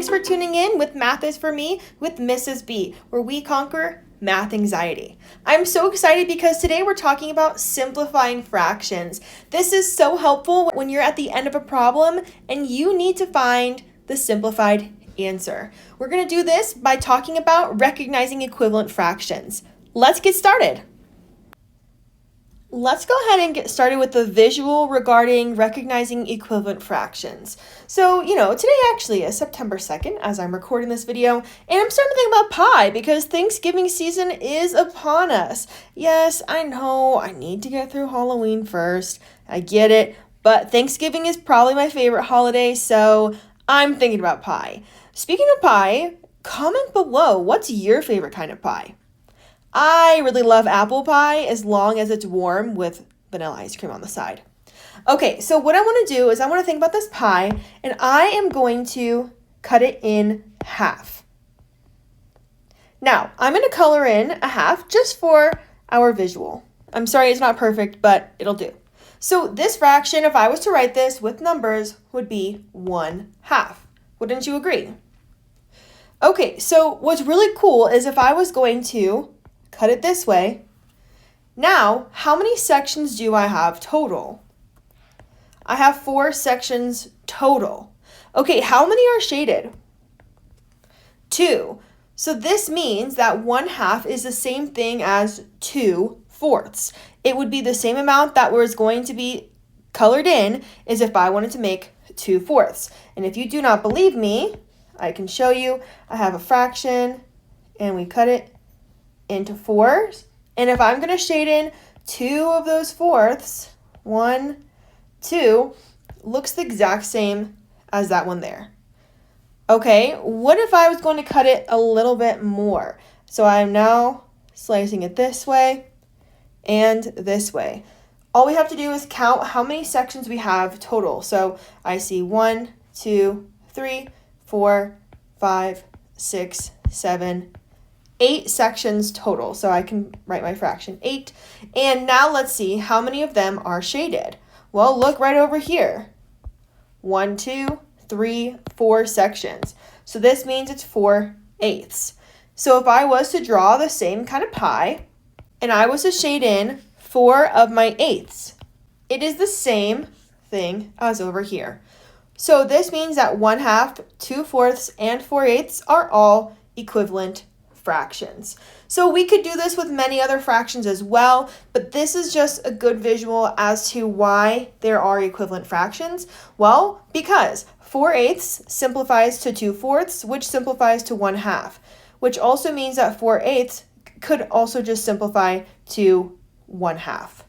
Thanks for tuning in with Math is for Me with Mrs. B, where we conquer math anxiety. I'm so excited because today we're talking about simplifying fractions. This is so helpful when you're at the end of a problem and you need to find the simplified answer. We're going to do this by talking about recognizing equivalent fractions. Let's get started. Let's go ahead and get started with the visual regarding recognizing equivalent fractions. So, today actually is September 2nd as I'm recording this video, and I'm starting to think about pie because Thanksgiving season is upon us. Yes, I know I need to get through Halloween first. I get it, but Thanksgiving is probably my favorite holiday, so I'm thinking about pie. Speaking of pie, comment below, what's your favorite kind of pie? I really love apple pie as long as it's warm with vanilla ice cream on the side. Okay, so what I want to do is I want to think about this pie, and I am going to cut it in half. Now, I'm going to color in a half just for our visual. I'm sorry it's not perfect, but it'll do. So this fraction, if I was to write this with numbers, would be 1/2. Wouldn't you agree? Okay, so what's really cool is if I was going to cut it this way. Now, how many sections do I have total? I have 4 sections total. Okay, how many are shaded? 2. So this means that 1/2 is the same thing as 2/4. It would be the same amount that was going to be colored in as if I wanted to make 2/4. And if you do not believe me, I can show you. I have a fraction and we cut it into 4s, and if I'm going to shade in 2 of those 4ths, 1, 2, looks the exact same as that one there. Okay, what if I was going to cut it a little bit more? So I'm now slicing it this way and this way. All we have to do is count how many sections we have total. So I see 1, 2, 3, 4, 5, 6, 7, 8 sections total, so I can write my fraction 8. And now let's see how many of them are shaded. Well, look right over here. 1, 2, 3, 4 sections. So this means it's 4/8. So if I was to draw the same kind of pie, and I was to shade in 4 of my 8ths, it is the same thing as over here. So this means that 1/2, 2/4, and 4/8 are all equivalent fractions. So we could do this with many other fractions as well, but this is just a good visual as to why there are equivalent fractions. Well, because 4/8 simplifies to 2/4, which simplifies to 1/2, which also means that 4/8 could also just simplify to 1/2.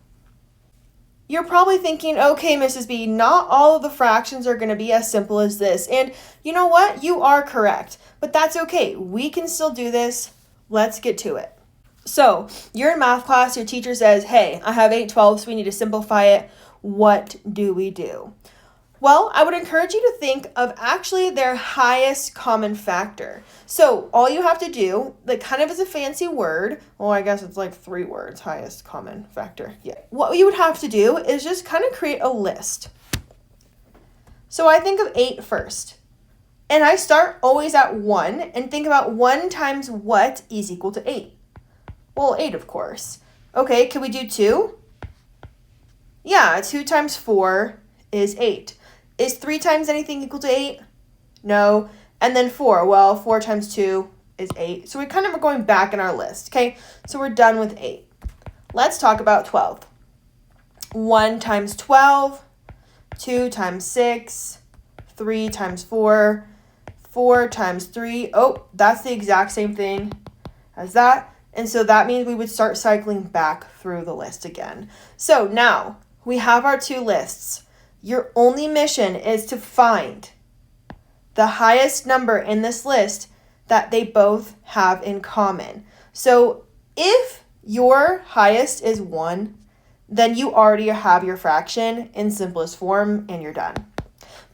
You're probably thinking, okay, Mrs. B, not all of the fractions are going to be as simple as this. And you know what? You are correct. But that's okay. We can still do this. Let's get to it. So you're in math class. Your teacher says, hey, I have 8/12, so we need to simplify it. What do we do? Well, I would encourage you to think of actually their highest common factor. So all you have to do, like kind of is a fancy word, well, I guess it's like 3 words, highest common factor. Yeah. What you would have to do is just kind of create a list. So I think of 8 first. And I start always at 1 and think about 1 times what is equal to 8? Well, 8, of course. Okay, can we do 2? Yeah, 2 times 4 is 8. Is 3 times anything equal to 8? No. And then 4. Well, 4 times 2 is 8. So we kind of are going back in our list, okay? So we're done with 8. Let's talk about 12. 1 times 12, 2 times 6, 3 times 4, 4 times 3. Oh, that's the exact same thing as that. And so that means we would start cycling back through the list again. So now we have our 2 lists. Your only mission is to find the highest number in this list that they both have in common. So if your highest is 1, then you already have your fraction in simplest form and you're done.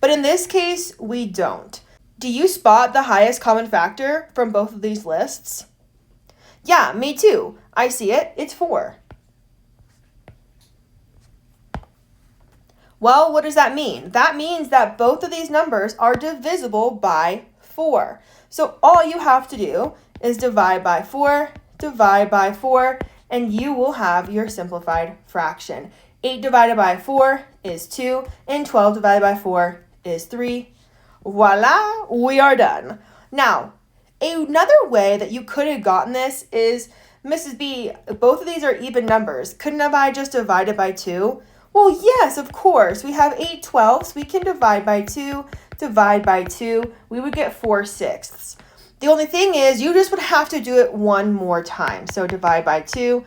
But in this case, we don't. Do you spot the highest common factor from both of these lists? Yeah, me too. I see it. It's 4. Well, what does that mean? That means that both of these numbers are divisible by 4. So all you have to do is divide by 4, and you will have your simplified fraction. 8 divided by 4 is 2, and 12 divided by 4 is 3. Voila, we are done. Now, another way that you could have gotten this is, Mrs. B, both of these are even numbers. Couldn't have I just divided by 2? Well, yes, of course. We have 8 twelfths. We can divide by 2, we would get 4 sixths. The only thing is you just would have to do it one more time. So divide by 2,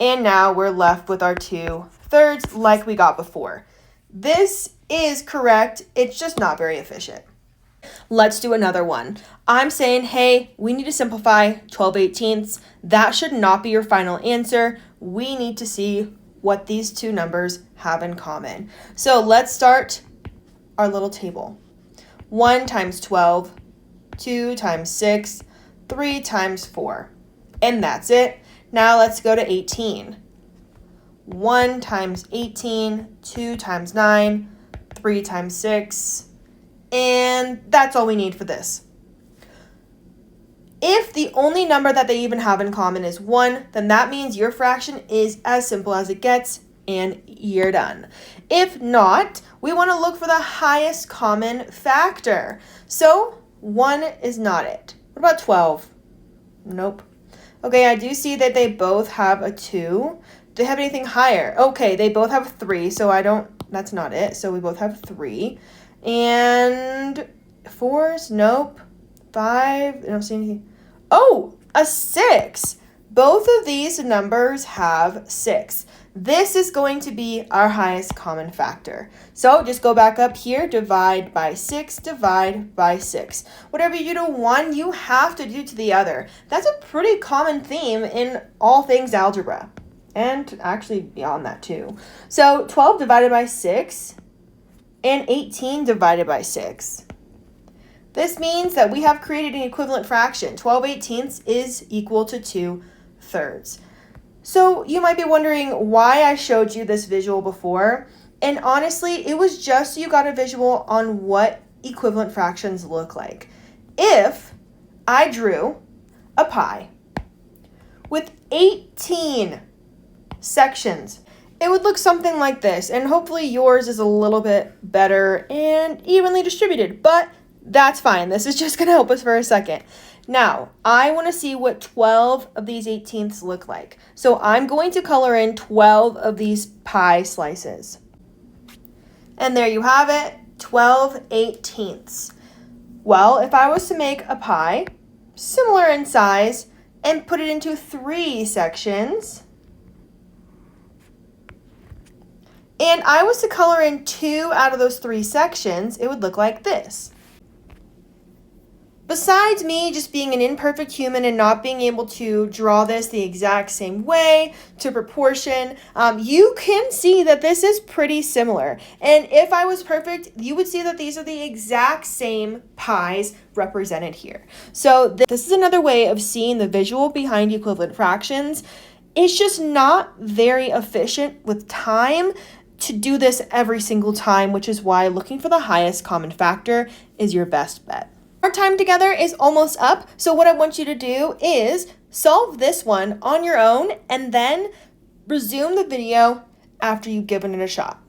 and now we're left with our 2/3 like we got before. This is correct. It's just not very efficient. Let's do another one. I'm saying, hey, we need to simplify 12/18. That should not be your final answer. We need to see what these two numbers have in common. So let's start our little table. 1 times 12, 2 times 6, 3 times 4. And that's it. Now let's go to 18. 1 times 18, 2 times 9, 3 times 6, and that's all we need for this. If the only number that they even have in common is 1, then that means your fraction is as simple as it gets, and you're done. If not, we want to look for the highest common factor. So 1 is not it. What about 12? Nope. Okay, I do see that they both have a 2. Do they have anything higher? Okay, they both have 3, so that's not it. So we both have 3. And 4s, nope. 5, I don't see anything. Oh, a 6. Both of these numbers have 6. This is going to be our highest common factor. So just go back up here, divide by 6, divide by 6. Whatever you do to one, you have to do to the other. That's a pretty common theme in all things algebra. And actually beyond that too. So 12 divided by 6 and 18 divided by 6. This means that we have created an equivalent fraction. 12/18 is equal to 2/3. So you might be wondering why I showed you this visual before. And honestly, it was just so you got a visual on what equivalent fractions look like. If I drew a pie with 18 sections, it would look something like this, and hopefully yours is a little bit better and evenly distributed, but that's fine. This is just going to help us for a second. Now, I want to see what 12 of these 18ths look like. So I'm going to color in 12 of these pie slices. And there you have it, 12/18. Well, if I was to make a pie similar in size and put it into 3 sections, and I was to color in 2 out of those 3 sections, it would look like this. Besides me just being an imperfect human and not being able to draw this the exact same way to proportion, you can see that this is pretty similar. And if I was perfect, you would see that these are the exact same pies represented here. So this is another way of seeing the visual behind equivalent fractions. It's just not very efficient with time to do this every single time, which is why looking for the highest common factor is your best bet. Our time together is almost up, so what I want you to do is solve this one on your own and then resume the video after you've given it a shot.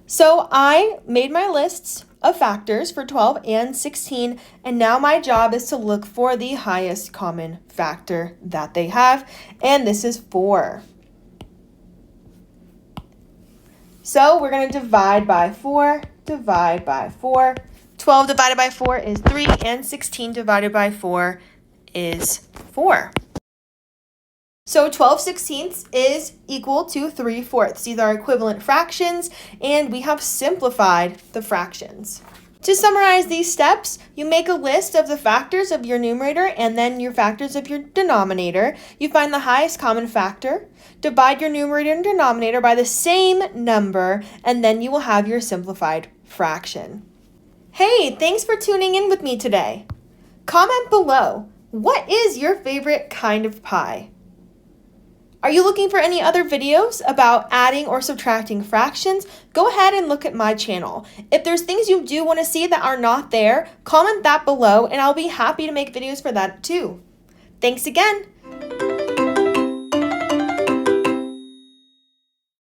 So I made my lists of factors for 12 and 16, and now my job is to look for the highest common factor that they have, and this is 4. So we're going to divide by 4, divide by 4. 12 divided by 4 is 3, and 16 divided by 4 is 4. So 12/16 is equal to 3/4. These are equivalent fractions, and we have simplified the fractions. To summarize these steps, you make a list of the factors of your numerator and then your factors of your denominator. You find the highest common factor, divide your numerator and denominator by the same number, and then you will have your simplified fraction. Hey, thanks for tuning in with me today. Comment below, what is your favorite kind of pie? Are you looking for any other videos about adding or subtracting fractions? Go ahead and look at my channel. If there's things you do want to see that are not there, comment that below and I'll be happy to make videos for that too. Thanks again.